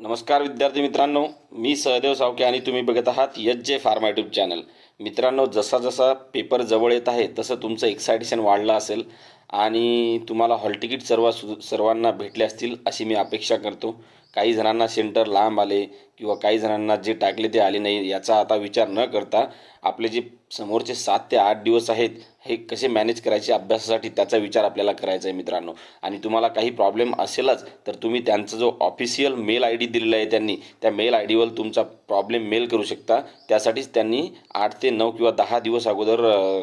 नमस्कार विद्यार्थी मित्रांनो, मी सहदेव सावके आणि तुम्ही बघत आहात एच.जे. Pharma YouTube channel. मित्रांनो, जसा जसा पेपर जवळ येत आहे तसं तुमचं एक्सायटेशन वाढलं असेल आणि तुम्हाला हॉल तिकीट सर्वांना भेटले असतील अशी मी अपेक्षा करतो. काही जणांना सेंटर लांब आले किंवा काही जणांना जे टाकले ते आले नाही, याचा आता विचार न करता आपले जे समोरचे 7 ते 8 दिवस आहेत हे कसे मॅनेज करायचे अभ्यासासाठी त्याचा विचार आपल्याला करायचा आहे मित्रांनो. आणि तुम्हाला काही प्रॉब्लेम असेलच तर तुम्ही त्यांचा जो ऑफिशियल मेल आय डी दिलेला आहे त्यांनी त्या मेल आय डीवर तुमचा प्रॉब्लेम मेल करू शकता. त्यासाठीच त्यांनी 8 ते 9 किंवा 10 दिवस अगोदर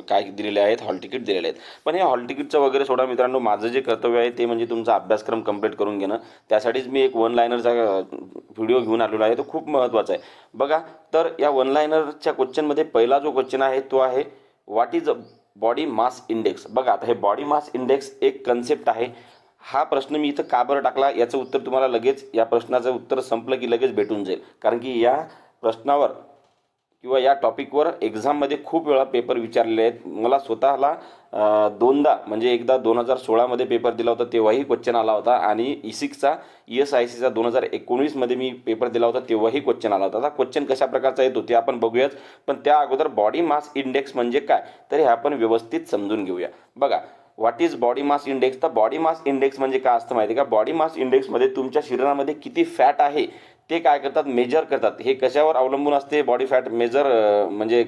काय दिलेले आहेत, हॉल तिकीट दिलेले आहेत. पण हे हॉल तिकीटचं वगैरे सोडा मित्रांनो, माझं जे कर्तव्य आहे ते म्हणजे तुमचा अभ्यासक्रम कंप्लीट करून घेणं. त्यासाठीच मी एक वन लायनरचा व्हिडिओ घेऊन आलेलो आहे, तो खूप महत्त्वाचा आहे बघा. तर या वन लायनरच्या क्वेश्चनमध्ये पहिला जो क्वेश्चन आहे तो आहे what is body mass index. बघा, आता हे बॉडी मास इंडेक्स एक कन्सेप्ट आहे. हा प्रश्न मी इथं का बरं टाकला याचं उत्तर तुम्हाला लगेच, या प्रश्नाचं उत्तर संपलं की लगेच भेटून जाईल. कारण की या प्रश्नावर किंवा या टॉपिकवर एक्झाममध्ये खूप वेळा पेपर विचारलेले आहेत. मला स्वतःला दोनदा, म्हणजे एकदा 2016मध्ये पेपर दिला होता तेव्हाही क्वेश्चन आला होता, आणि ई6चा ESICचा 2019मध्ये मी पेपर दिला होता तेव्हाही क्वेश्चन आला होता. आता क्वेश्चन कशा प्रकारचा येतो ते आपण बघूयाच, पण त्या अगोदर बॉडी मास इंडेक्स म्हणजे काय तर हे आपण व्यवस्थित समजून घेऊया. बघा, what is body mass index. तर बॉडी मास इंडेक्स म्हणजे काय असतं माहिती आहे का? बॉडी मास इंडेक्समध्ये तुमच्या शरीरामध्ये किती फॅट आहे ते काय करतात, मेजर करतात. हे कशावर अवलंबून असते बॉडी फॅट मेजर, म्हणजे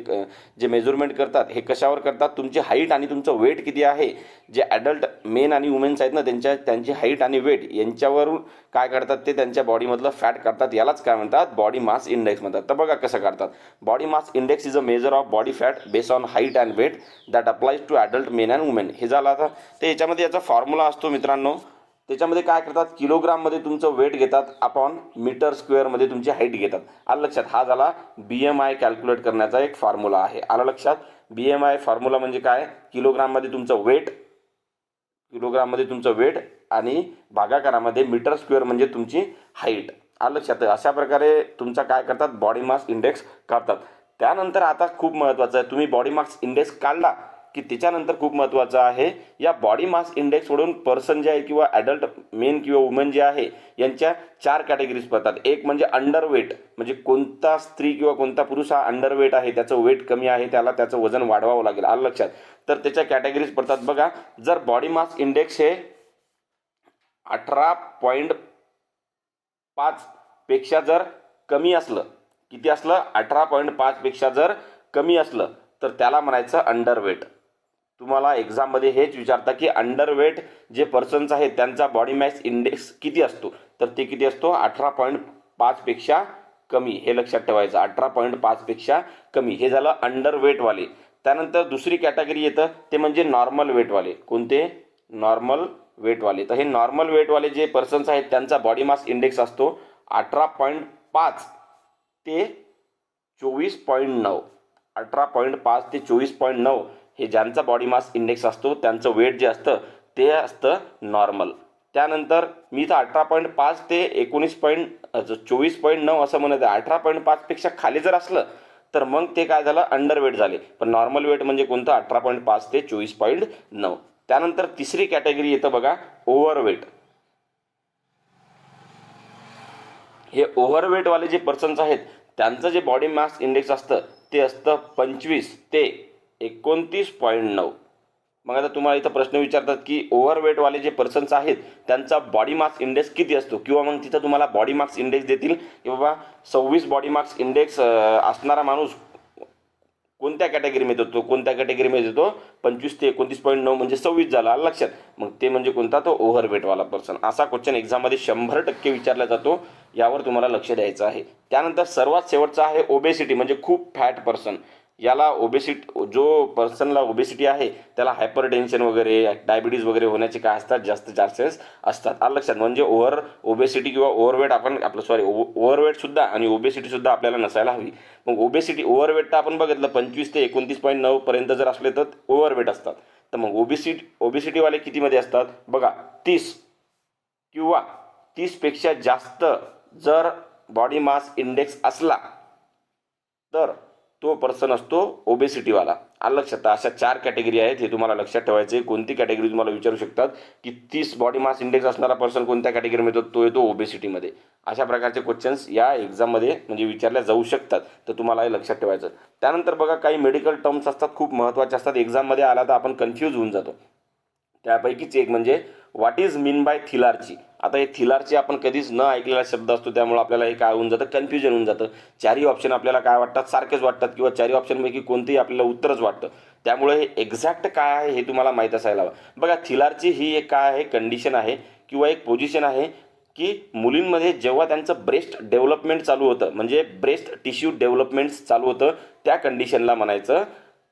जे मेजरमेंट करतात हे कशावर करतात, तुमची हाईट आणि तुमचं वेट किती आहे. जे ॲडल्ट मेन आणि वुमेन्स आहेत ना, त्यांची हाईट आणि वेट यांच्यावरून काय करतात ते त्यांच्या बॉडीमधलं फॅट काढतात. यालाच काय म्हणतात, बॉडी मास इंडेक्स म्हणतात. तर बघा कसं काढतात. Body mass index is a measure of body fat based on height and weight that applies to adult men and women. हे झालं. आता ते याच्यामध्ये याचा फॉर्म्युला असतो मित्रांनो. त्याच्यामध्ये काय करतात, किलोग्राममध्ये तुमचं वेट घेतात अपॉन मीटर स्क्वेअरमध्ये तुमची हाईट घेतात. आलं लक्षात. हा झाला BMI कॅल्क्युलेट करण्याचा एक फॉर्म्युला आहे. आलं लक्षात. BMI फॉर्म्युला म्हणजे काय, किलोग्राममध्ये तुमचं वेट आणि भागाकारामध्ये मीटर स्क्वेअर म्हणजे तुमची हाईट. आलं लक्षात. अशा प्रकारे तुमचा काय करतात, बॉडी मास इंडेक्स काढतात. त्यानंतर आता खूप महत्त्वाचं आहे, तुम्ही बॉडी मास इंडेक्स काढला की त्याच्यानंतर खूप महत्त्वाचं आहे, या बॉडी मास इंडेक्सवरून पर्सन जे आहे किंवा ॲडल्ट मेन किंवा वुमेन जे आहे यांच्या 4 कॅटेगरीज पडतात. एक म्हणजे अंडरवेट, म्हणजे कोणता स्त्री किंवा कोणता पुरुष हा अंडरवेट आहे, त्याचं वेट कमी आहे, त्याला त्याचं वजन वाढवावं लागेल. आलं लक्षात. तर त्याच्या कॅटेगरीज पडतात. बघा, जर बॉडी मास इंडेक्स हे 18.5 पेक्षा जर कमी असलं, किती असलं, 18.5 पेक्षा जर कमी असलं तर त्याला म्हणायचं अंडरवेट. तुम्हाला एक्झाममध्ये हेच विचारता की अंडरवेट जे पर्सन्स आहेत त्यांचा बॉडी मास इंडेक्स किती असतो, तर ते किती असतो, 18.5 पेक्षा कमी. हे लक्षात ठेवायचं, 18.5 पेक्षा कमी. हे झालं अंडरवेटवाले. त्यानंतर दुसरी कॅटेगरी येतं ते म्हणजे नॉर्मल वेटवाले. कोणते, नॉर्मल वेटवाले. तर हे नॉर्मल वेटवाले जे पर्सन्स आहेत त्यांचा बॉडी मास इंडेक्स असतो 18.5 ते 24.9. 18.5 ते 24.9 हे ज्यांचा बॉडी मास इंडेक्स असतो त्यांचं वेट जे असतं ते असतं नॉर्मल. त्यानंतर मी तर 18.5 ते 24.9 असं म्हणत आहे. 18.5 पेक्षा खाली जर असलं तर मग ते काय झालं, अंडरवेट झाले. पण नॉर्मल वेट म्हणजे कोणतं, 18.5 ते 24.9. त्यानंतर तिसरी कॅटेगरी येतं बघा, ओव्हरवेट. हे ओव्हरवेटवाले जे पर्सन्स आहेत त्यांचं जे बॉडी मास इंडेक्स असतं ते असतं 25 ते 29.9. मग आता तुम्हाला इथं प्रश्न विचारतात की ओव्हरवेटवाले जे पर्सन्स आहेत त्यांचा बॉडी मास इंडेक्स किती असतो, किंवा मग तिथं तुम्हाला बॉडी मास इंडेक्स देतील की बाबा 26 बॉडी मास इंडेक्स असणारा माणूस कोणत्या कॅटेगरीमध्ये येतो, कोणत्या कॅटेगरीमध्ये येतो, 25 ते 29.9 म्हणजे 26 झाला. लक्षात. मग ते म्हणजे कोणता, तो ओव्हरवेटवाला पर्सन. असा क्वेश्चन एक्झाममध्ये 100% विचारला जातो. यावर तुम्हाला लक्ष द्यायचं आहे. त्यानंतर सर्वात शेवटचा आहे ओबेसिटी, म्हणजे खूप फॅट पर्सन. याला ओबेसिटी, जो पर्सनला ओबेसिटी आहे त्याला हायपरटेन्शन वगैरे, डायबिटीज वगैरे होण्याचे काय असतात, जास्त चान्सेस असतात. आलं लक्षात. म्हणजे ओबेसिटी किंवा ओव्हरवेट ओव्हरवेट सुद्धा आणि ओबेसिटी सुद्धा आपल्याला नसायला हवी. मग ओव्हरवेट तर आपण बघितलं 25 ते 29.9 पर्यंत जर असले तर ओव्हरवेट असतात. तर मग ओबेसिटीवाले कितीमध्ये असतात बघा, 30 किंवा 30 पेक्षा जास्त जर बॉडी मास इंडेक्स असला तर तो पर्सन असतो ओबेसिटीवाला. आलं लक्षात. अशा 4 कॅटेगरी आहेत, हे तुम्हाला लक्षात ठेवायचे. कोणती कॅटेगरी तुम्हाला विचारू शकतात की 30 बॉडी मास इंडेक्स असणारा पर्सन कोणत्या कॅटेगरीमध्ये येतो, तो येतो ओबेसिटीमध्ये. अशा प्रकारचे क्वेश्चन्स या एक्झाममध्ये म्हणजे विचारल्या जाऊ शकतात, तर तुम्हाला हे लक्षात ठेवायचं. त्यानंतर बघा काही मेडिकल टर्म्स असतात, खूप महत्त्वाचे असतात, एक्झाममध्ये आला तर आपण कन्फ्यूज होऊन जातो. त्यापैकीच एक म्हणजे व्हॉट इज मीन बाय थिलार्ची. आता हे थिलार्ची आपण कधीच न ऐकलेला शब्द असतो, त्यामुळे आपल्याला हे काय होऊन जातं, कन्फ्युजन होऊन जातं. चारही ऑप्शन आपल्याला काय वाटतात, सारखेच वाटतात किंवा चारही ऑप्शनपैकी कोणतेही आपल्याला उत्तरच वाटतं. त्यामुळे हे एक्झॅक्ट काय आहे हे तुम्हाला माहीत असायला हवं. बघा थिलार्ची ही एक काय आहे, कंडिशन आहे किंवा एक पोझिशन आहे की मुलींमध्ये जेव्हा त्यांचं ब्रेस्ट डेव्हलपमेंट चालू होतं, म्हणजे ब्रेस्ट टिश्यू डेव्हलपमेंट चालू होतं, त्या कंडिशनला म्हणायचं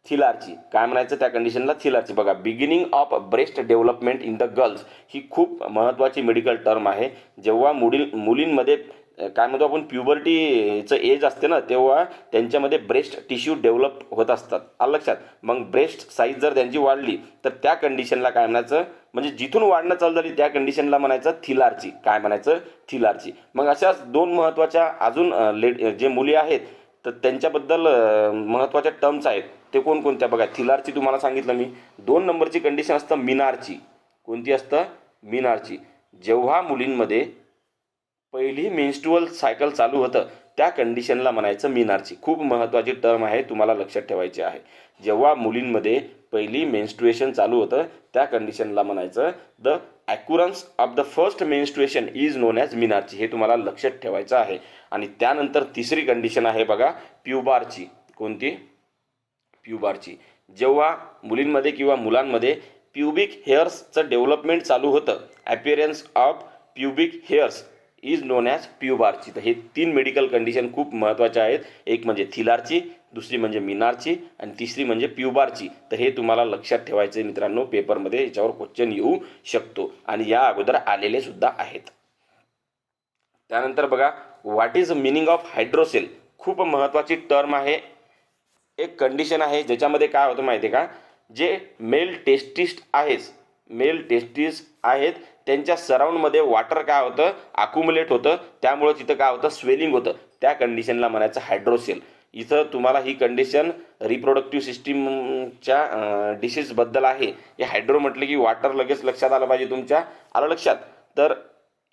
थिलार्ची. काय म्हणायचं त्या कंडिशनला, थिलार्ची. बघा beginning of breast development in the girls ही खूप महत्त्वाची मेडिकल टर्म आहे. जेव्हा मुलींमध्ये काय म्हणतो आपण प्युबर्टीचं एज असते ना, तेव्हा त्यांच्यामध्ये ब्रेस्ट टिश्यू डेव्हलप होत असतात, आलं लक्षात. मग ब्रेस्ट साईज जर त्यांची वाढली तर त्या कंडिशनला काय म्हणायचं, म्हणजे जिथून वाढणं चालू झाली त्या कंडिशनला म्हणायचं थिलार्ची. काय म्हणायचं, थिलार्ची. मग अशाच दोन महत्त्वाच्या अजून जे मुली आहेत तर त्यांच्याबद्दल महत्त्वाच्या टर्म्स आहेत, ते कोणकोणत्या बघा. थिलारची तुम्हाला सांगितलं मी. 2 नंबरची कंडिशन असतं मिनारची. कोणती असतं, मिनारची. जेव्हा मुलींमध्ये पहिली मेन्स्ट्रुअल सायकल चालू होतं त्या कंडिशनला म्हणायचं मिनारची. खूप महत्त्वाची टर्म आहे, तुम्हाला लक्षात ठेवायची आहे. जेव्हा मुलींमध्ये पहिली मेन्स्ट्रुएशन चालू होतं त्या कंडिशनला म्हणायचं the occurrence of the first menstruation is known as menarche. हे तुम्हाला लक्षात ठेवायचं आहे. आणि त्यानंतर तिसरी कंडिशन आहे बघा प्युबारची. कोणती, प्युबारची. जेव्हा मुलींमध्ये किंवा मुलांमध्ये प्युबिक हेअर्सचं डेव्हलपमेंट चालू होतं, appearance of pubic hairs is known as pubarche. तर हे 3 मेडिकल कंडिशन खूप महत्त्वाच्या आहेत. एक म्हणजे थिलारची, दुसरी म्हणजे मिनारची आणि तिसरी म्हणजे प्युबारची. तर हे तुम्हाला लक्षात ठेवायचे मित्रांनो, पेपरमध्ये याच्यावर क्वेश्चन येऊ शकतो आणि या अगोदर आलेले सुद्धा आहेत. त्यानंतर बघा व्हॉट इज मिनिंग ऑफ हायड्रोसेल. खूप महत्त्वाची टर्म आहे, एक कंडिशन आहे ज्याच्यामध्ये काय होतं माहिती आहे का, जे मेल टेस्टिस आहेत त्यांच्या सराउंडमध्ये वॉटर काय होतं, अक्युमुलेट होतं, त्यामुळे तिथं काय होतं, स्वेलिंग होतं. त्या कंडिशनला म्हणायचं हायड्रोसेल. इथं तुम्हाला ही कंडिशन रिप्रोडक्टिव्ह सिस्टीमच्या डिसीजबद्दल आहे. हे हायड्रो म्हटलं की वॉटर लगेच लक्षात आलं पाहिजे तुमच्या, आलं लक्षात. तर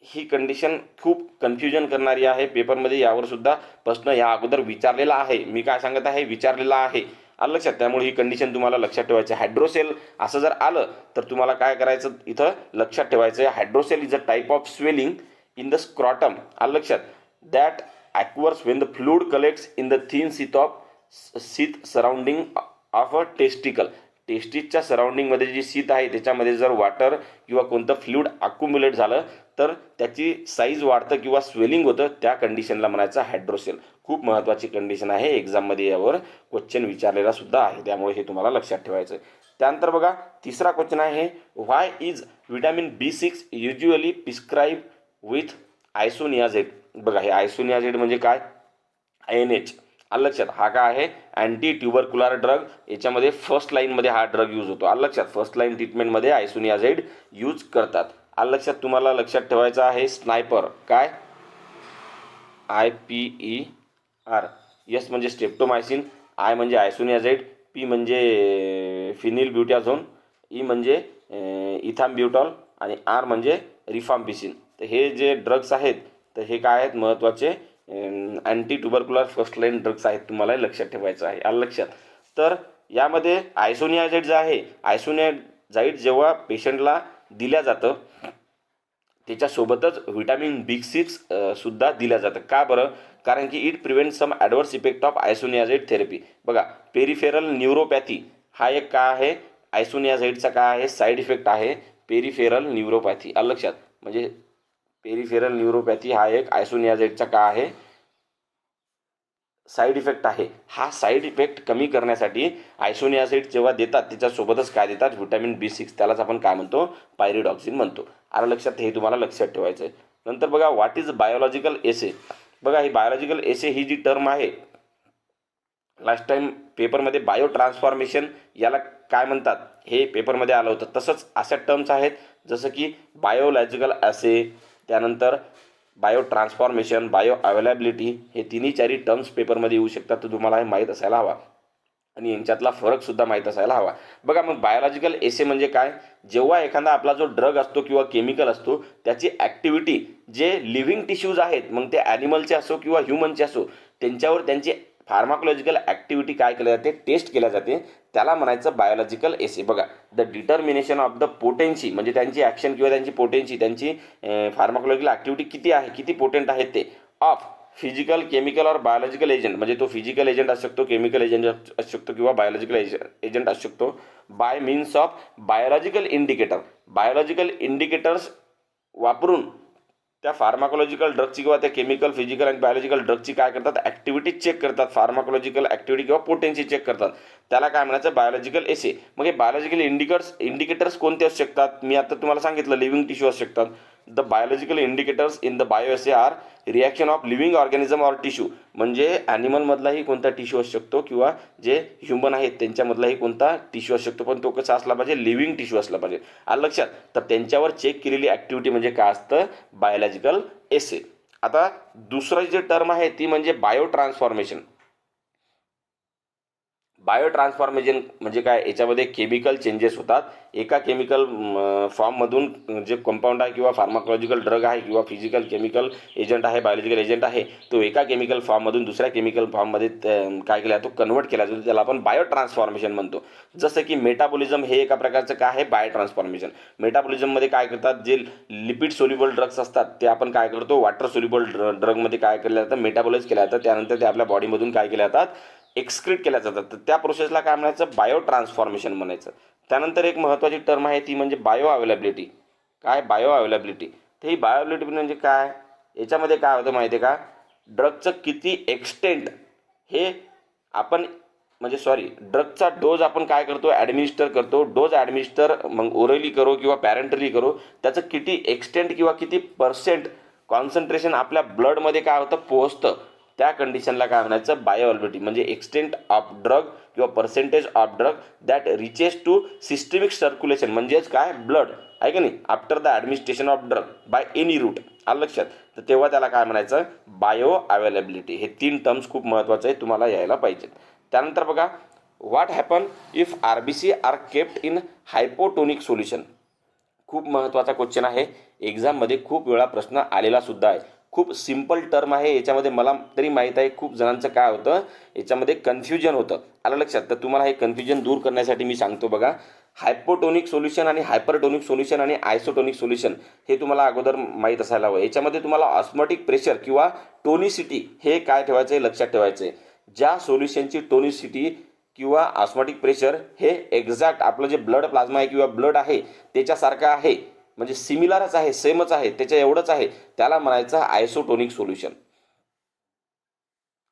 ही कंडिशन खूप कन्फ्युजन करणारी आहे. पेपरमध्ये यावर सुद्धा प्रश्न या अगोदर विचारलेला आहे. मी काय सांगत आहे, विचारलेला आहे, आलं लक्षात. त्यामुळे ही कंडिशन तुम्हाला लक्षात ठेवायची. हायड्रोसेल असं जर आलं तर तुम्हाला काय करायचं, इथं लक्षात ठेवायचं आहे hydrocele is a type of swelling in the scrotum, आलं लक्षात, that occurs when the fluid collects in the thin sheath surrounding of a testicle. टेस्टिसच्या सराउंडिंगमध्ये जी सीथ आहे त्याच्यामध्ये जर वॉटर किंवा कोणतं फ्लूइड अक्युमुलेट झालं तर त्याची साईज वाढतं किंवा स्वेलिंग होतं, त्या कंडिशनला म्हणायचं हायड्रोसेल. खूप महत्त्वाची कंडिशन आहे, एक्झाममध्ये यावर क्वेश्चन विचारलेला सुद्धा आहे, त्यामुळे हे तुम्हाला लक्षात ठेवायचं आहे. त्यानंतर बघा तिसरा क्वेश्चन आहे why is vitamin B6 usually prescribe with isoniazid. बघा हे आयसोनियाझेड म्हणजे काय, INH, आलं लक्षात. हा काय आहे, अँटी ट्युबरक्युलर ड्रग. याच्यामध्ये फर्स्ट लाईनमध्ये हा ड्रग यूज होतो, आलं लक्षात. फर्स्ट लाईन ट्रीटमेंटमध्ये आयसोनियाझेड यूज करतात, आलं लक्षात. तुम्हाला लक्षात ठेवायचं आहे स्नायपर. काय, IPER. एस म्हणजे स्ट्रेप्टोमायसिन, आय म्हणजे आयसोनियाझेड, पी म्हणजे फिनिल ब्युटॅझोन, ई म्हणजे इथाम्ब्युटॉल आणि आर म्हणजे रिफाम्पिसिन. तर हे जे ड्रग्स आहेत तर हे काय आहेत, महत्त्वाचे अँटी ट्युबरक्युलर फर्स्ट लाईन ड्रग्स आहेत, तुम्हाला लक्षात ठेवायचं आहे, आलं लक्षात. तर यामध्ये आयसोनियाझाईड जे आहे, आयसोनियाझाईड जेव्हा पेशंटला दिल्या जातं त्याच्यासोबतच व्हिटॅमिन B6 सुद्धा दिल्या जातं. का बरं, कारण की it prevent some adverse effect of isoniazid therapy. बघा पेरिफेरल न्यूरोपॅथी हा एक काय आहे, आयसोनियाझाईडचा काय आहे, साईड इफेक्ट आहे पेरिफेरल न्यूरोपॅथी, आलं लक्षात. म्हणजे पेरिफेरल न्यूरोपॅथी हा एक आयसोनियाझाईडचा काय आहे, साईड इफेक्ट आहे. हा साईड इफेक्ट कमी करण्यासाठी आयसोनियाझाईड जेव्हा देतात त्याच्यासोबतच काय देतात, व्हिटॅमिन B6, त्यालाच आपण काय म्हणतो, पायरिडॉक्सिन म्हणतो, आलं लक्षात. हे तुम्हाला लक्षात ठेवायचं आहे. नंतर बघा व्हॉट इज बायोलॉजिकल एसे. बघा ही बायोलॉजिकल एसे ही जी टर्म आहे, लास्ट टाइम पेपरमध्ये बायो ट्रान्सफॉर्मेशन याला काय म्हणतात हे पेपरमध्ये आलं होतं. तसंच अशा टर्म्स आहेत जसं की बायोलॉजिकल ॲसे, त्यानंतर बायो ट्रान्सफॉर्मेशन, बायो अवेलेबिलिटी, हे तिन्ही चारी टर्म्स पेपरमध्ये येऊ शकतात, तर तुम्हाला हे माहीत असायला हवा. आणि यांच्यातला फरक सुद्धा माहीत असायला हवा. बघा मग बायोलॉजिकल एसे म्हणजे काय, जेव्हा एखादा आपला जो ड्रग असतो किंवा केमिकल असतो त्याची ॲक्टिव्हिटी जे लिव्हिंग टिश्यूज आहेत, मग ते ॲनिमलचे असो किंवा ह्युमनचे असो, त्यांच्यावर त्यांची फार्माकोलॉजिकल ॲक्टिव्हिटी काय केली जाते, टेस्ट केल्या जाते, त्याला म्हणायचं बायोलॉजिकल एसे. बघा the determination of the potency म्हणजे त्यांची ॲक्शन किंवा त्यांची पोटेन्सी, त्यांची फार्माकोलॉजिकल ॲक्टिव्हिटी किती आहे, किती पोटेंट आहेत ते, ऑफ फिजिकल केमिकल और बायोलॉजिकल एजंट, म्हणजे तो फिजिकल एजंट असू शकतो, केमिकल एजंट असू शकतो किंवा बायोलॉजिकल एजंट असू शकतो, bye means of biological indicator. Biological indicators वापरून त्या फार्माकोलॉजिकल ड्रगची किंवा त्या केमिकल फिजिकल आणि बायोलॉजिकल ड्रगची काय करतात, ॲक्टिव्हिटी चेक करतात, फार्माकोलॉजिकल ॲक्टिव्हिटी किंवा पोटेन्सी चेक करतात, त्याला काय म्हणायचं बायोलॉजिकल एसे. मग हे बायोलॉजिकल इंडिकेटर्स कोणते असू शकतात, मी आता तुम्हाला सांगितलं लिव्हिंग टिश्यू असू शकतात. The biological indicators in the bioassay are reaction of living organism or tissue, म्हणजे ॲनिमलमधलाही कोणता टिश्यू असू शकतो किंवा जे ह्युमन आहेत त्यांच्यामधलाही कोणता टिश्यू असू शकतो, पण तो कसा असला पाहिजे, लिव्हिंग टिश्यू असला पाहिजे. आलं लक्षात. तर त्यांच्यावर चेक केलेली ॲक्टिव्हिटी म्हणजे काय असतं, बायोलॉजिकल एसे. आता दुसरं जे टर्म आहे ती म्हणजे बायो ट्रान्सफॉर्मेशन. बायो ट्रान्सफॉर्मेशन म्हणजे काय, याच्यामध्ये केमिकल चेंजेस होतात. एका केमिकल फॉर्ममधून जे कंपाऊंड आहे किंवा फार्माकोलॉजिकल ड्रग आहे किंवा फिजिकल केमिकल एजंट आहे, बायोलॉजिकल एजंट आहे, तो एका केमिकल फॉर्ममधून दुसऱ्या केमिकल फॉर्ममध्ये काय केला जातो, कन्वर्ट केला जातो, त्याला आपण बायो ट्रान्सफॉर्मेशन म्हणतो. जसं की मेटाबॉलिझम हे एका प्रकारचं काय आहे, बायो ट्रान्सफॉर्मेशन. मेटाबॉलिझममध्ये काय करतात, जे लिपिड सोल्युबल ड्रग्स असतात ते आपण काय करतो, वॉटर सोल्युबल ड्रगमध्ये काय केलं जातं, मेटाबॉलाइज केलं जातं, त्यानंतर ते आपल्या बॉडीमधून काय केल्या जातात, एक्सक्रीट केल्या जातात. तर त्या प्रोसेसला काय म्हणायचं, बायो ट्रान्सफॉर्मेशन म्हणायचं. त्यानंतर एक महत्त्वाची टर्म आहे ती म्हणजे बायो अवेलेबिलिटी. काय, बायो अवेलेबिलिटी. तर ही बायो अवेलेबिलिटी म्हणजे काय, याच्यामध्ये काय होतं माहिती आहे का, ड्रगचं किती एक्सटेंट हे आपण ड्रगचा डोज आपण काय करतो, ॲडमिनिस्टर करतो. डोज ॲडमिनिस्टर मग ओरली करो किंवा पॅरेंटली करो, त्याचं किती एक्सटेंट किंवा किती पर्सेंट कॉन्सन्ट्रेशन आपल्या ब्लडमध्ये काय होतं, पोहोचतं, त्या कंडिशनला काय म्हणायचं, बायो अवेलेबिलिटी. म्हणजे एक्सटेंट ऑफ ड्रग किंवा percentage of drug that reaches to systemic circulation, म्हणजेच काय, ब्लड आहे की नाही, after the administration of drug by any route. आलं लक्षात. तर तेव्हा त्याला काय म्हणायचं, बायो अवेलेबिलिटी. हे 3 टर्म्स खूप महत्त्वाचे आहे, तुम्हाला यायला पाहिजेत. त्यानंतर बघा, what happen if RBC are kept in hypotonic solution. खूप महत्त्वाचा क्वेश्चन आहे, एक्झाममध्ये खूप वेळा प्रश्न आलेला सुद्धा आहे. खूप सिम्पल टर्म आहे, याच्यामध्ये मला तरी माहीत आहे खूप जणांचं काय होतं, याच्यामध्ये कन्फ्युजन होतं. आलं लक्षात. तर तुम्हाला हे कन्फ्युजन दूर करण्यासाठी मी सांगतो. बघा, हायपोटोनिक सोल्युशन आणि हायपरटोनिक सोल्युशन आणि आयसोटोनिक सोल्युशन हे तुम्हाला अगोदर माहीत असायला हवं. याच्यामध्ये तुम्हाला ऑस्मोटिक प्रेशर किंवा टोनिसिटी हे काय ठेवायचं आहे, लक्षात ठेवायचं आहे. ज्या सोल्युशनची टोनिसिटी किंवा ऑस्मोटिक प्रेशर हे एक्झॅक्ट आपलं जे ब्लड प्लाझ्मा आहे किंवा ब्लड आहे त्याच्यासारखं आहे, म्हणजे सिमिलरच आहे, सेमच आहे, त्याच्या एवढंच आहे, त्याला म्हणायचं आयसोटोनिक सोल्युशन.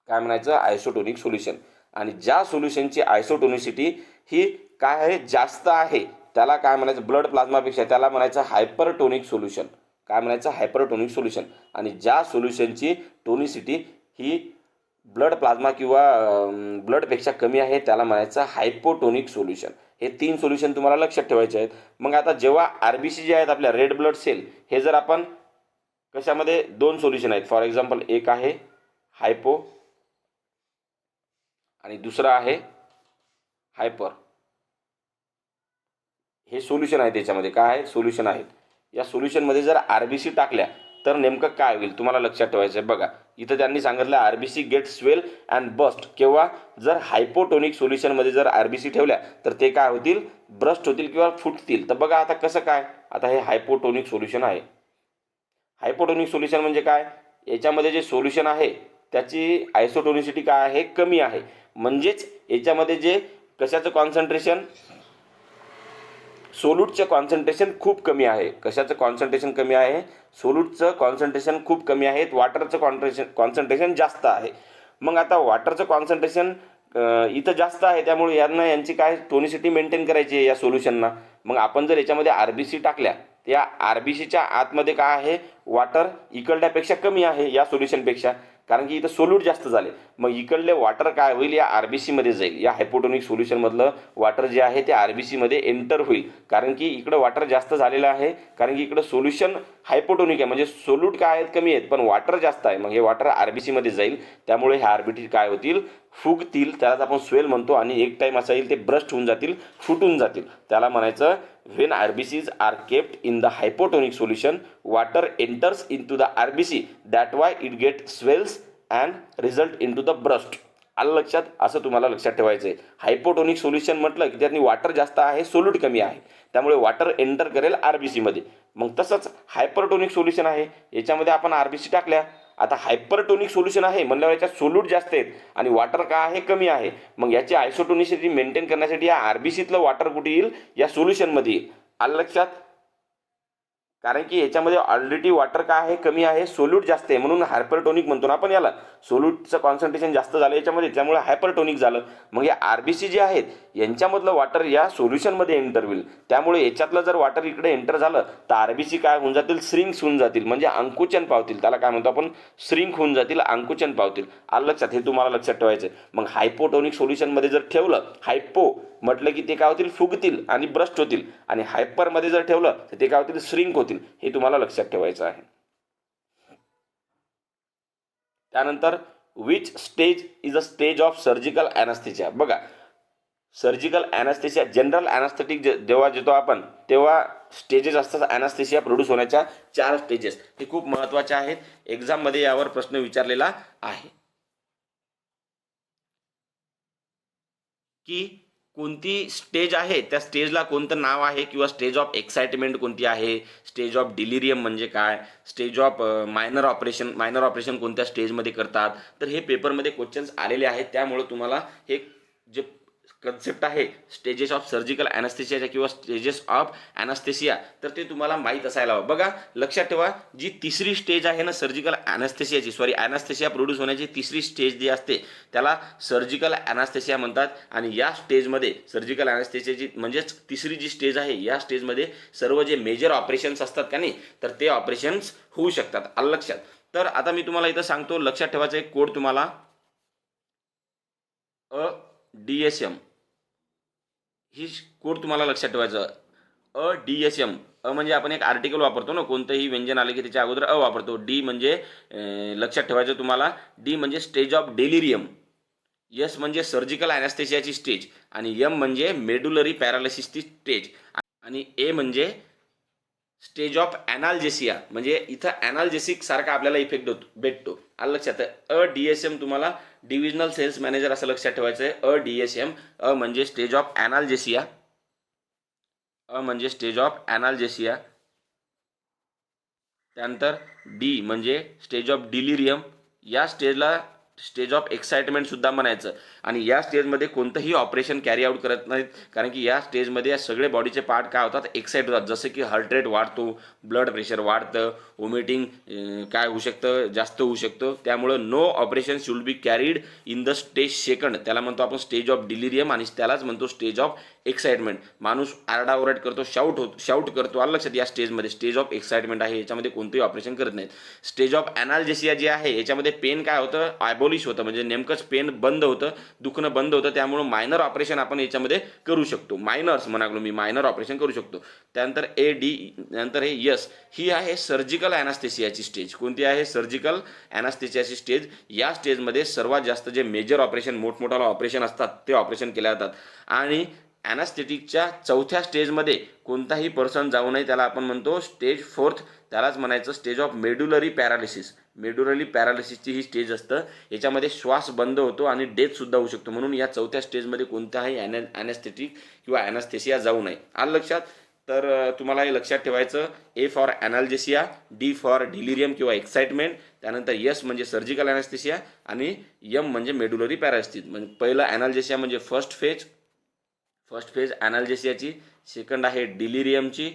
काय म्हणायचं, आयसोटोनिक सोल्युशन. आणि ज्या सोल्युशनची आयसोटोनिसिटी ही काय आहे, जास्त आहे, त्याला काय म्हणायचं, ब्लड प्लाझ्मापेक्षा, त्याला म्हणायचं हायपरटोनिक सोल्युशन. काय म्हणायचं, हायपरटोनिक सोल्युशन. आणि ज्या सोल्युशनची टोनिसिटी ही ब्लड प्लाझ्मा किंवा ब्लडपेक्षा कमी आहे त्याला म्हणायचं हायपोटोनिक सोल्युशन. हे 3 सोल्युशन तुम्हाला लक्षात ठेवायचे आहेत. मग आता जेव्हा RBC जे आहेत आपल्या रेड ब्लड सेल, हे जर आपण कशामध्ये 2 सोल्युशन आहेत, फॉर एक्झाम्पल एक आहे हायपो आणि दुसरं आहे हायपर. हे सोल्युशन आहे, त्याच्यामध्ये काय आहे, सोल्युशन आहेत. या सोल्युशनमध्ये जर RBC टाकल्या तर नेमकं काय होईल तुम्हाला लक्षात ठेवायचं आहे. बघा, इथं त्यांनी सांगितलं RBC get swell and burst. किंवा जर हायपोटोनिक सोल्युशनमध्ये जर RBC ठेवल्या तर ते काय होतील, ब्रस्ट होतील किंवा फुटतील. तर बघा आता कसं काय, आता हे हायपोटोनिक सोल्युशन आहे. हायपोटोनिक सोल्युशन म्हणजे काय, याच्यामध्ये जे सोल्युशन आहे त्याची आयसोटोनिसिटी काय आहे, कमी आहे. म्हणजेच याच्यामध्ये जे कशाचं कॉन्सन्ट्रेशन, सोल्यूटचं कॉन्सन्ट्रेशन खूप कमी आहे. कशाचं कॉन्सन्ट्रेशन कमी आहे, सोल्यूटचं कॉन्सन्ट्रेशन खूप कमी आहे, वॉटरचं कॉन्सन्ट्रेशन जास्त आहे. मग आता वॉटरचं कॉन्सन्ट्रेशन इथं जास्त आहे, त्यामुळे यांची काय टोनिसिटी मेंटेन करायची आहे या सोल्युशनना. मग आपण जर याच्यामध्ये RBC टाकल्या, त्या RBCच्या आतमध्ये काय आहे, वॉटर इकडल्यापेक्षा कमी आहे या सोल्युशनपेक्षा, कारण की इथं सोल्यूट जास्त झाले. मग इकडले वॉटर काय होईल, या आरबीसीमध्ये जाईल. या हायपोटोनिक सोल्युशनमधलं वॉटर जे आहे ते आरबीसीमध्ये एंटर होईल, कारण की इकडं वॉटर जास्त झालेलं आहे, कारण की इकडं सोल्युशन हायपोटोनिक आहे, म्हणजे सोल्यूट काय आहेत कमी आहेत पण वॉटर जास्त आहे. मग हे वॉटर आरबीसीमध्ये जाईल, त्यामुळे हे आरबीसी काय होतील, फुगतील. त्यालाच आपण स्वेल म्हणतो. आणि एक टाइम असा येईल ते ब्रस्ट होऊन जातील, फुटून जातील. त्याला म्हणायचं when RBCs are kept in the hypotonic solution, water enters into the RBC, that why it get swells and result into the burst. आलं लक्षात? असं तुम्हाला लक्षात ठेवायचं आहे. हायपोटोनिक सोल्युशन म्हटलं की त्यातनी वॉटर जास्त आहे, सोल्यूट कमी आहे, त्यामुळे वॉटर एंटर करेल आरबीसीमध्ये. मग तसंच हायपरटोनिक सोल्युशन आहे, याच्यामध्ये आपण आरबीसी टाकल्या. आता हायपरटोनिक सोल्युशन आहे म्हणल्यावर याच्यात सोल्यूट जास्त आहेत आणि वॉटर काय आहे, कमी आहे. मग याची आयसोटोनिसिटी मेंटेन करण्यासाठी या आरबीसीतलं वॉटर कुठे येईल, या सोल्युशनमध्ये येईल. आलं लक्षात? कारण की याच्यामध्ये ऑलरेडी वॉटर काय आहे, कमी आहे, सोल्यूट जास्त आहे, म्हणून हायपरटोनिक म्हणतो ना आपण याला. सोल्यूटचं कॉन्सन्ट्रेशन जास्त झालं याच्यामध्ये, त्यामुळे हायपरटोनिक झालं. मग या आरबीसी जे आहेत यांच्यामधलं वॉटर या सोल्युशनमध्ये एंटर होईल, त्यामुळे याच्यातलं जर वॉटर इकडे एंटर झालं तर आरबीसी काय होऊन जातील, श्रिंक्स होऊन जातील, म्हणजे अंकुचन पावतील. त्याला काय म्हणतो आपण, श्रिंक होऊन जातील, अंकुचन पावतील. आलं लक्षात? हे तुम्हाला लक्षात ठेवायचं. मग हायपोटोनिक सोल्युशनमध्ये जर ठेवलं, हायपो म्हटलं की ते काय होतील, फुगतील आणि ब्रस्ट होतील. आणि हायपरमध्ये जर ठेवलं तर ते काय होतील, श्रिंक होतील. हे तुम्हाला लक्षात ठेवायचं आहे. त्यानंतर which stage is a stage of surgical anaesthesia. बघा, सर्जिकल ॲनास्थेसिया, जनरल ॲनास्थेटिक जेव्हा देतो आपण तेव्हा स्टेजेस असतात ॲनास्थेसिया प्रोड्यूस होण्याच्या, 4 स्टेजेस. हे खूप महत्त्वाचे आहेत. एक्झाममध्ये यावर प्रश्न विचारलेला आहे की कोणती स्टेज आहे, त्या स्टेजला कोणतं नाव आहे, किंवा स्टेज ऑफ एक्साइटमेंट कोणती आहे, स्टेज ऑफ डिलिरियम म्हणजे काय, स्टेज ऑफ मायनर ऑपरेशन कोणत्या स्टेजमध्ये करतात. तर हे पेपरमध्ये क्वेश्चन्स आलेले आहेत. त्यामुळे तुम्हाला हे जे कन्सेप्ट आहे स्टेजेस ऑफ सर्जिकल ॲनास्थेसियाच्या किंवा स्टेजेस ऑफ ॲनास्थेसिया, तर ते तुम्हाला माहीत असायला हवं. बघा, लक्षात ठेवा, जी तिसरी स्टेज आहे ना सर्जिकल ॲनास्थेसियाची, ॲनास्थेसिया प्रोड्यूस होण्याची तिसरी स्टेज जी असते त्याला सर्जिकल ॲनास्थेसिया म्हणतात. आणि या स्टेजमध्ये सर्जिकल ॲनास्थेसियाची म्हणजेच तिसरी जी स्टेज आहे, या स्टेजमध्ये सर्व जे मेजर ऑपरेशन्स असतात का नाही, तर ते ऑपरेशन्स होऊ शकतात. आलं लक्षात? तर आता मी तुम्हाला इथं सांगतो, लक्षात ठेवायचं एक कोड तुम्हाला, DSM, ही कोड तुम्हाला लक्षात ठेवायचं. DSM, म्हणजे आपण एक आर्टिकल वापरतो ना, कोणतंही व्यंजन आले की त्याच्या अगोदर वापरतो. डी म्हणजे लक्षात ठेवायचं तुम्हाला, डी म्हणजे स्टेज ऑफ डेलिरियम, एस म्हणजे सर्जिकल ॲनास्थेसियाची स्टेज, आणि एम म्हणजे मेडुलरी पॅरालिसिसची स्टेज, आणि ए म्हणजे स्टेज ऑफ ॲनाल्जेसिया, म्हणजे इथं ॲनाल्जेसिक सारखा आपल्याला इफेक्ट भेटतो. आलं लक्षात? DSM तुम्हाला डिव्हिजनल सेल्स मॅनेजर असं लक्षात ठेवायचं आहे. DSM, म्हणजे स्टेज ऑफ ॲनाल्जेसिया, म्हणजे स्टेज ऑफ ॲनाल्जेसिया. त्यानंतर डी म्हणजे स्टेज ऑफ डिलिरियम, या स्टेजला स्टेज ऑफ एक्साइटमेंट सुद्धा म्हणायचं. आणि या स्टेजमध्ये कोणतंही ऑपरेशन कॅरी आउट करत नाहीत, कारण की या स्टेजमध्ये या सगळे बॉडीचे पार्ट काय होतात, एक्साइट होतात. जसं की हार्ट रेट वाढतो, ब्लड प्रेशर वाढतं, वॉमिटिंग काय होऊ शकतं, जास्त होऊ शकतं. त्यामुळं no operation should be carried in the stage second, त्याला म्हणतो आपण स्टेज ऑफ डिलिरियम, आणि त्यालाच म्हणतो स्टेज ऑफ एक्साइटमेंट. माणूस आरडाओरड करतो, शाऊट करतो. आलं लक्षात? या स्टेजमध्ये स्टेज ऑफ एक्साइटमेंट आहे, याच्यामध्ये कोणतेही ऑपरेशन करत नाहीत. स्टेज ऑफ ॲनाल्जेसिया जे आहे, याच्यामध्ये पेन काय होतं, ॲबॉलिश होतं, म्हणजे नेमकंच पेन बंद होतं, दुखणं बंद होतं. त्यामुळे मायनर ऑपरेशन आपण याच्यामध्ये करू शकतो. मायनर्स म्हणालो मी, मायनर ऑपरेशन करू शकतो. त्यानंतर AD, नंतर हे यस, ही आहे सर्जिकल ॲनास्थेसियाची स्टेज. कोणती आहे? सर्जिकल ॲनास्थेसियाची स्टेज. या स्टेजमध्ये सर्वात जास्त जे मेजर ऑपरेशन, मोठमोठाला ऑपरेशन असतात ते ऑपरेशन केले जातात. आणि ॲनास्थेटिकच्या 4थ्या स्टेजमध्ये कोणताही पर्सन जाऊ नये, त्याला आपण म्हणतो स्टेज 4th, त्यालाच म्हणायचं stage of medullary paralysis. Medullary पॅरालिसिसची ही स्टेज असतं, याच्यामध्ये श्वास बंद होतो आणि डेथसुद्धा होऊ शकतो. म्हणून या 4थ्या स्टेजमध्ये कोणताही ॲनास्थेटिक किंवा ॲनास्थेसिया जाऊ नये. आलं लक्षात? तर तुम्हाला हे लक्षात ठेवायचं. A for analgesia, D for delirium किंवा एक्साइटमेंट, त्यानंतर S म्हणजे सर्जिकल ॲनास्थेसिया, आणि M म्हणजे मेडुलरी पॅरालिसिस. म्हणजे पहिलं ॲनाल्जेसिया म्हणजे फर्स्ट फेज ॲनाल्जेसियाची, सेकंड आहे डिलिरियमची,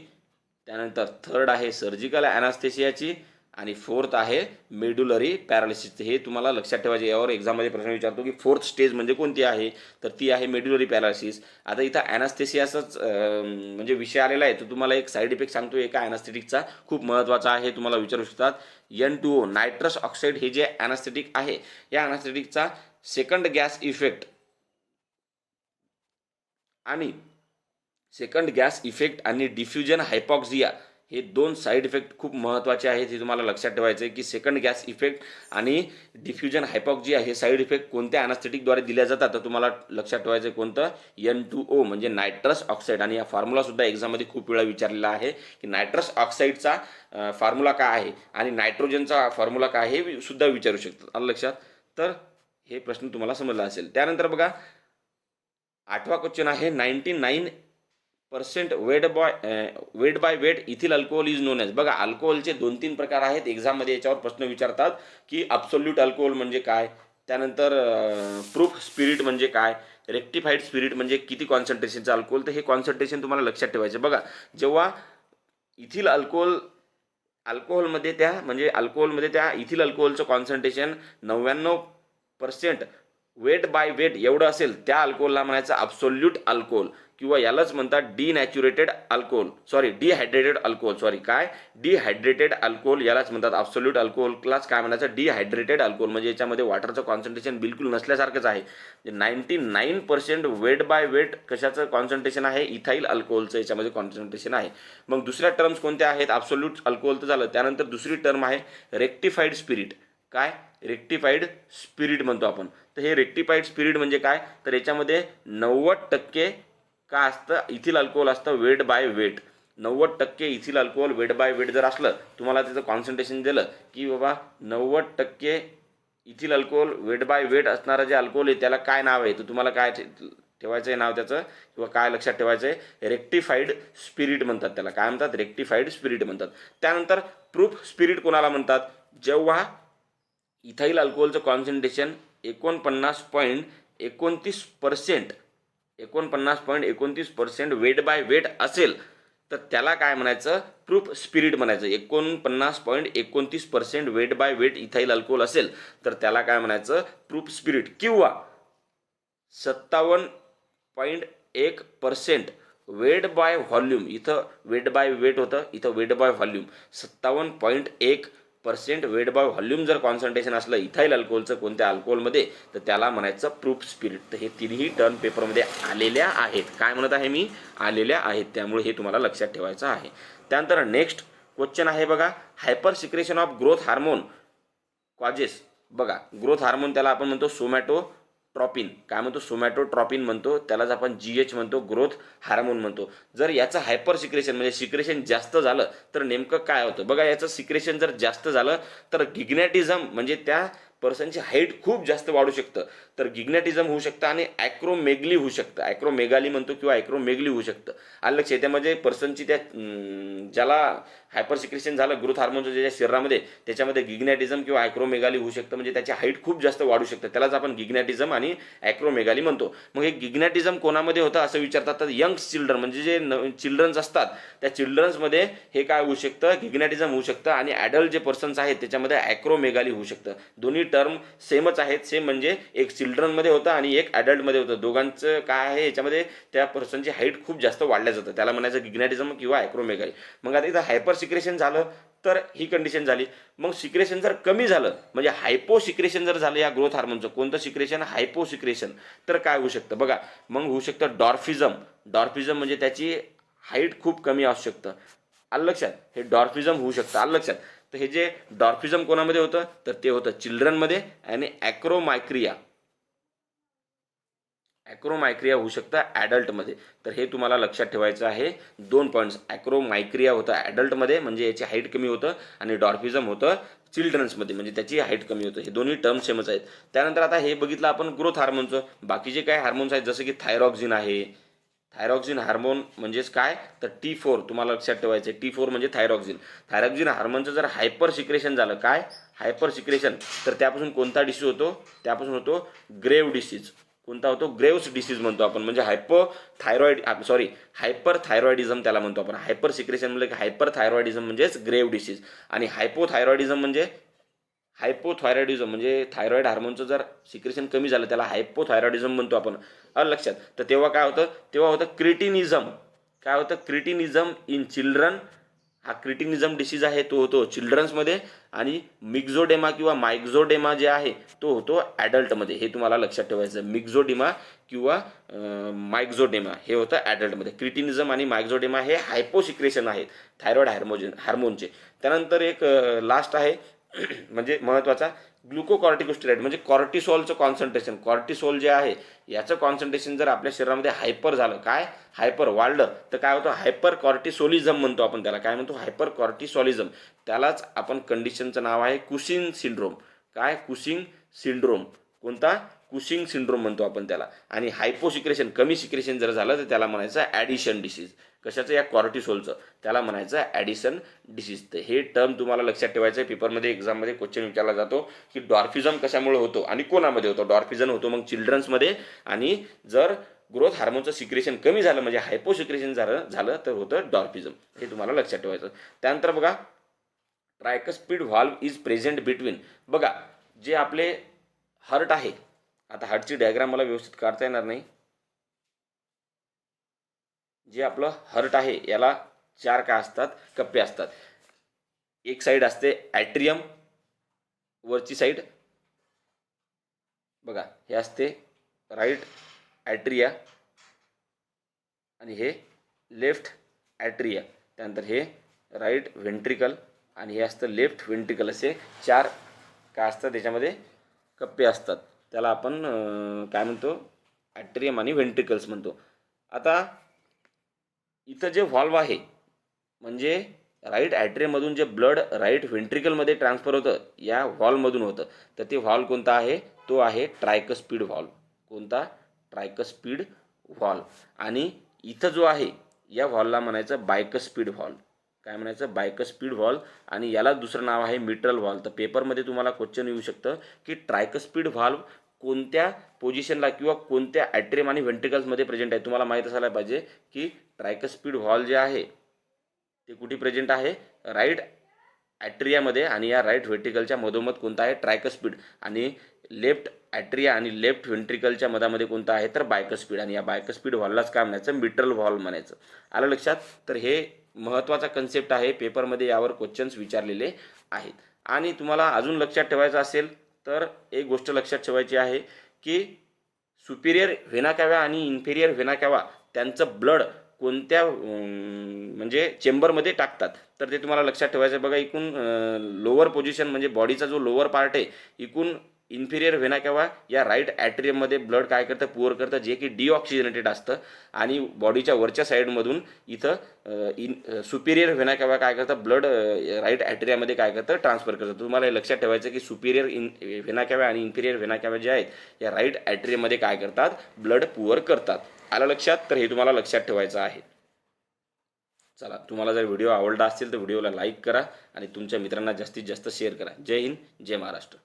त्यानंतर थर्ड आहे सर्जिकल ॲनास्थेसियाची, आणि फोर्थ आहे मेड्युलरी पॅरालिसिस. हे तुम्हाला लक्षात ठेवायचे. यावर एक्झाममध्ये प्रश्न विचारतो की फोर्थ स्टेज म्हणजे कोणती आहे, तर ती आहे मेड्युलरी पॅरालिसिस. आता इथं ॲनास्थेसियाचाच म्हणजे विषय आलेला आहे. तर तुम्हाला एक साईड इफेक्ट सांगतो एका ॲनास्थेटिकचा, खूप महत्त्वाचा आहे, तुम्हाला विचारू शकतात. N2O नायट्रस ऑक्साईड हे जे ॲनास्थेटिक आहे, या ॲनास्थेटिकचा सेकंड गॅस इफेक्ट आणि डिफ्युजन हायपॉक्सिया हे दोन साईड इफेक्ट खूप महत्त्वाचे आहेत. हे तुम्हाला लक्षात ठेवायचं आहे की सेकंड गॅस इफेक्ट आणि डिफ्युजन हायपॉक्सिया हे साईड इफेक्ट कोणत्या ॲनास्थेटिकद्वारे दिल्या जातात, तर तुम्हाला लक्षात ठेवायचं आहे कोणतं, N2O म्हणजे नायट्रस ऑक्साईड. आणि हा फॉर्म्युलासुद्धा एक्झाममध्ये खूप वेळा विचारलेला आहे की नायट्रस ऑक्साईडचा फॉर्म्युला काय आहे आणि नायट्रोजनचा फॉर्म्युला काय हे सुद्धा विचारू शकतात. आलं लक्षात. तर हे प्रश्न तुम्हाला समजला असेल. त्यानंतर बघा 8वा क्वेश्चन आहे 99% weight by weight ethyl alcohol is known as. बघा अल्कोहोलचे 2-3 प्रकार आहेत. एक्झाममध्ये याच्यावर प्रश्न विचारतात की अब्सोल्यूट अल्कोहोल म्हणजे काय, त्यानंतर प्रूफ स्पिरिट म्हणजे काय, रेक्टिफाईड स्पिरिट म्हणजे किती कॉन्सन्ट्रेशनचं अल्कोहोल. तर हे कॉन्सन्ट्रेशन तुम्हाला लक्षात ठेवायचं. बघा जेव्हा इथिल अल्कोहोलमध्ये त्या इथिल अल्कोहोलचं कॉन्सन्ट्रेशन 99% वेट बाय वेट एवढं असेल, त्या अल्कोहोलला म्हणायचं अब्सोल्यूट अल्कोहोल, किंवा यालाच म्हणतात डिहायड्रेटेड अल्कोहोल यालाच म्हणतात. अब्सोल्यूट अल्कोहोललाच काय म्हणायचं, डिहायड्रेटेड अल्कोहोल. म्हणजे याच्यामध्ये वॉटरचं कॉन्सन्ट्रेशन बिलकुल नसल्यासारखंच आहे. 99% वेट बाय वेट कशाचं कॉन्सन्ट्रेशन आहे, इथाईल अल्कोहोलचं याच्यामध्ये कॉन्सन्ट्रेशन आहे. मग दुसऱ्या टर्म्स कोणत्या आहेत, अब्सोल्यूट अल्कोहोल तर झालं. त्यानंतर दुसरी टर्म आहे रेक्टिफाईड स्पिरिट. काय, रेक्टिफाईड स्पिरिट म्हणतो आपण. तर हे रेक्टिफाईड स्पिरिट म्हणजे काय, तर याच्यामध्ये 90% काय असतं, इथिल अल्कोहोल असतं weight by weight. 90% ethyl alcohol weight by weight जर असलं, तुम्हाला त्याचं कॉन्सन्ट्रेशन दिलं की बाबा 90% ethyl alcohol weight by weight असणारं जे अल्कोहोल आहे त्याला काय नाव आहे, तर तुम्हाला काय ठेवायचं आहे नाव त्याचं, किंवा काय लक्षात ठेवायचं आहे, रेक्टिफाईड स्पिरिट म्हणतात त्याला. काय म्हणतात, रेक्टिफाईड स्पिरिट म्हणतात. त्यानंतर प्रूफ स्पिरिट कोणाला म्हणतात, जेव्हा इथाईल अल्कोहोलचं कॉन्सन्ट्रेशन 49.29% वेट बाय वेट असेल, तर त्याला काय म्हणायचं, प्रूफ स्पिरिट म्हणायचं. 49.29% weight by weight ethyl alcohol असेल तर त्याला काय म्हणायचं, प्रूफ स्पिरिट. किंवा 57.1% वेट बाय व्हॉल्यूम, इथं वेट बाय वेट होतं, इथं weight by volume, 57.1% weight by volume जर कॉन्सन्ट्रेशन असलं इथाईल अल्कोहोलचं कोणत्या अल्कोहोलमध्ये, तर त्याला म्हणायचं प्रूफ स्पिरिट. तर हे तिन्ही टर्म पेपरमध्ये आलेल्या आहेत. काय म्हणत आहे मी, आलेल्या आहेत. त्यामुळे हे तुम्हाला लक्षात ठेवायचं आहे. त्यानंतर नेक्स्ट क्वेश्चन आहे बघा, hyper secretion of growth hormone causes. बघा ग्रोथ हार्मोन त्याला आपण म्हणतो सोमॅटोट्रॉपिन. काय म्हणतो, सोमॅटोट्रॉपिन म्हणतो, त्यालाच आपण GH म्हणतो, ग्रोथ हार्मोन म्हणतो. जर याचं हायपर सिक्रेशन म्हणजे सिक्रेशन जास्त झालं तर नेमकं काय होतं. बघा याचं सिक्रेशन जर जास्त झालं तर गिग्नॅटिझम म्हणजे त्या पर्सनची हाईट खूप जास्त वाढू शकतं, तर गिग्नॅटिझम होऊ शकतं आणि ॲक्रोमेगली होऊ शकतं. ॲक्रोमेगाली म्हणतो किंवा ॲक्रोमेगली होऊ शकतं. आलं लक्षात. त्यामध्ये पर्सनची त्या ज्याला हायपर सिक्रेशन झालं ग्रोथ हार्मोनचं ज्याच्या शरीरामध्ये, त्याच्यामध्ये गिग्नॅटिझम किंवा ॲक्रोमेगाली होऊ शकतं. म्हणजे त्याची हाईट खूप जास्त वाढू शकतं, त्यालाच आपण गिग्नॅटिझम आणि ॲक्रोमेगाली म्हणतो. मग हे गिग्नॅटिझम कोणामध्ये होतं असं विचारतात, तर यंग चिल्ड्रन म्हणजे जे चिल्ड्रन्स असतात त्या चिल्ड्रन्समध्ये हे काय होऊ शकतं, गिग्नॅटिझम होऊ शकतं. आणि ॲडल्ट जे पर्सन्स आहेत त्याच्यामध्ये ॲक्रोमेगाली होऊ शकतं. दोन्ही टर्म सेमच आहेत. सेम म्हणजे एक चिल्ड्रनमध्ये होतं आणि एक ॲडल्टमध्ये होतं. दोघांचं काय आहे, याच्यामध्ये त्या पर्सनची हाईट खूप जास्त वाढल्या जातं, त्याला म्हणायचं गिग्नॅटिझम किंवा ॲक्रोमेगाली. मग आता इथं हायपर सिक्रेशन झालं तर ही कंडिशन झाली. मग सिक्रेशन जर कमी झालं म्हणजे हायपो सिक्रेशन जर झालं या ग्रोथ हार्मोनचं, कोणतं सिक्रेशन, हायपो सिक्रेशन, तर काय होऊ शकतं बघा, मग होऊ शकतं डॉर्फिझम. डॉर्फिझम म्हणजे त्याची हाईट खूप कमी असू शकतं. आलं लक्षात, हे डॉर्फिझम होऊ शकतं. आलं लक्षात. तर हे जे डॉर्फिझम कोणामध्ये होतं, तर ते होतं चिल्ड्रनमध्ये. आणि ॲक्रोमायक्रिया होऊ शकतं ॲडल्टमध्ये. तर हे तुम्हाला लक्षात ठेवायचं आहे. 2 पॉईंट्स, ॲक्रोमायक्रिया होतं ॲडल्टमध्ये म्हणजे याची हाईट कमी होतं, आणि डॉर्फिझम होतं चिल्ड्रन्समध्ये म्हणजे त्याची हाईट कमी होतं. हे दोन्ही टर्म सेमच आहेत. त्यानंतर आता हे बघितलं आपण ग्रोथ हार्मोनचं. बाकीचे काय हार्मोन्स आहेत जसं की थायरॉक्सिन आहे. थायरॉक्सिन हार्मोन म्हणजेच काय, तर T4 तुम्हाला लक्षात ठेवायचं आहे. T4 म्हणजे थायरॉक्सिन हार्मोनचं जर हायपर सिक्रेशन झालं, काय हायपर सिक्रेशन, तर त्यापासून कोणता डिसीज होतो, त्यापासून होतो ग्रेव्ह डिसीज. कोणता होतो, ग्रेव्स डिसीज म्हणतो आपण, म्हणजे हायपर थायरॉइडिझम त्याला म्हणतो आपण. हायपर सिक्रेशन म्हणजे हायपर थायरॉइडिझम म्हणजेच ग्रेव्ह डिसीज, आणि हायपोथायरॉइडिझम म्हणजे थायरॉइड हार्मोनचं जर सिक्रेशन कमी झालं त्याला हायपोथायरॉइडिझम म्हणतो आपण. आलं लक्षात. तर तेव्हा काय होतं, तेव्हा होतं क्रिटिनिझम. काय होतं, क्रिटिनिझम इन चिल्ड्रन. हा क्रिटिनिझम डिसीज आहे तो होतो चिल्ड्रन्समध्ये, आणि मिक्झोडेमा किंवा मायक्झोडेमा जे आहे तो होतो ॲडल्टमध्ये. हे तुम्हाला लक्षात ठेवायचं. मिक्झोडेमा किंवा मायक्झोडेमा हे होतं ॲडल्टमध्ये. क्रिटिनिझम आणि मायक्झोडेमा हे हायपोसिक्रेशन आहेत थायरॉइड हार्मोनचे. त्यानंतर एक लास्ट आहे म्हणजे महत्त्वाचा, ग्लुकोकॉर्टिकोस्टेरॉइड म्हणजे कॉर्टिसॉलचं कॉन्सन्ट्रेशन. कॉर्टिसॉल जे आहे याचं कॉन्सन्ट्रेशन जर आपल्या शरीरामध्ये हायपर झालं, काय हायपर वाढलं, तर काय होतं, हायपर कॉर्टिसोलिझम म्हणतो आपण त्याला. काय म्हणतो, हायपर कॉर्टिसॉलिझम. त्यालाच आपण कंडिशनचं नाव आहे कुशिंग सिंड्रोम. काय, कुशिंग सिंड्रोम. कोणता, कुशिंग सिंड्रोम म्हणतो आपण त्याला. आणि हायपोसिक्रेशन, कमी सिक्रेशन जर झालं तर त्याला म्हणायचं ॲडिशन डिसीज. कशाचं, या कॉर्टिसोलचं. त्याला म्हणायचं ॲडिशन डिसीज. तर हे टर्म तुम्हाला लक्षात ठेवायचं आहे. पेपरमध्ये एक्झाममध्ये क्वेश्चन विचारला जातो की डॉर्फिझम कशामुळे होतो आणि कोणामध्ये होतो. डॉर्फिझम होतो मग चिल्ड्रन्समध्ये, आणि जर ग्रोथ हार्मोनचं सिक्रेशन कमी झालं म्हणजे हायपोसिक्रेशन झालं तर होतं डॉर्फिझम. हे तुम्हाला लक्षात ठेवायचं. त्यानंतर बघा, ट्रायकस्पिड व्हॉल्व इज प्रेझेंट बिटवीन. बघा, जे आपले हार्ट आहे, आता हार्टची डायग्राम मला व्यवस्थित काढता येणार नाही. जे आपलं हार्ट आहे याला 4 काय असतात, कप्पे असतात. एक साईड असते ॲट्रियम, वरची साईड बघा हे असते राईट ॲट्रिया, आणि हे लेफ्ट ॲट्रिया. त्यानंतर हे राईट व्हेंट्रिकल, आणि हे असतं लेफ्ट व्हेंट्रिकल. असे 4 काय असतात त्याच्यामध्ये कप्पे असतात. त्याला आपण काय म्हणतो, ॲट्रियम आणि व्हेंट्रिकल्स म्हणतो. आता इथं जे व्हॉल्व आहे म्हणजे राईट ॲट्रियममधून जे ब्लड राईट व्हेंट्रिकलमध्ये ट्रान्सफर होतं या व्हॉल्वमधून होतं. तर ते व्हॉल्व कोणता आहे, तो आहे ट्रायकस्पिड व्हॉल्व. कोणता, ट्रायकस्पिड व्हॉल्व. आणि इथं जो आहे या व्हॉल्वला म्हणायचं बायकस्पिड व्हॉल्व. काय म्हणायचं, बायकस्पिड व्हॉल्व. आणि याला दुसरं नाव आहे मिट्रल व्हॉल्व. तर पेपरमध्ये तुम्हाला क्वेश्चन येऊ शकतं की ट्रायकस्पिड व्हॉल्व कोणत्या पोझिशनला किंवा कोणत्या ॲट्रियम आणि व्हेंट्रिकल्समध्ये प्रेझेंट आहे. तुम्हाला माहीत असायला पाहिजे की ट्रायकस्पिड व्हॉल्व जे आहे ते कुठे प्रेझेंट आहे, राईट ॲट्रियामध्ये, आणि या राईट व्हेंट्रिकलच्या मधोमध कोणता आहे, ट्रायकस्पिड. आणि लेफ्ट ॲट्रिया आणि लेफ्ट व्हेंट्रिकलच्या मधामध्ये कोणता आहे, तर बायकस्पिड. आणि या बायकस्पिड व्हॉल्वलाच काय म्हणायचं, मिट्रल व्हॉल्व म्हणायचं. आलं लक्षात. तर हे महत्त्वाचा कन्सेप्ट आहे. पेपरमध्ये यावर क्वेश्चन्स विचारलेले आहेत. आणि तुम्हाला अजून लक्षात ठेवायचं असेल तर एक गोष्ट लक्षात ठेवायची आहे की सुपिरियर व्हेना कॅवा आणि इन्फेरियर व्हेना कॅवा त्यांचं ब्लड कोणत्या म्हणजे चेंबरमध्ये टाकतात, तर ते तुम्हाला लक्षात ठेवायचं आहे. बघा, इकून लोअर पोझिशन म्हणजे बॉडीचा जो लोअर पार्ट आहे, इकून इन्फिरियर व्हेना कॅवा या राईट ॲट्रियममध्ये ब्लड काय करतं, पुअर करतं, जे की डिऑक्सिजनेटेड असतं. आणि बॉडीच्या वरच्या साईडमधून इथं सुपिरियर व्हेना कॅवा काय करतं, ब्लड राईट ॲट्रियामध्ये काय करतं, ट्रान्सफर करतं. तुम्हाला हे लक्षात ठेवायचं की सुपिरियर व्हेना कॅवा आणि इन्फिरियर व्हेना कॅवा जे आहेत या राईट ॲट्रियममध्ये काय करतात, ब्लड पुअर करतात. आलं लक्षात. तर हे तुम्हाला लक्षात ठेवायचं आहे. चला, तुम्हाला जर व्हिडिओ आवडला असेल तर व्हिडिओला लाईक करा आणि तुमच्या मित्रांना जास्तीत जास्त शेअर करा. जय हिंद, जय महाराष्ट्र.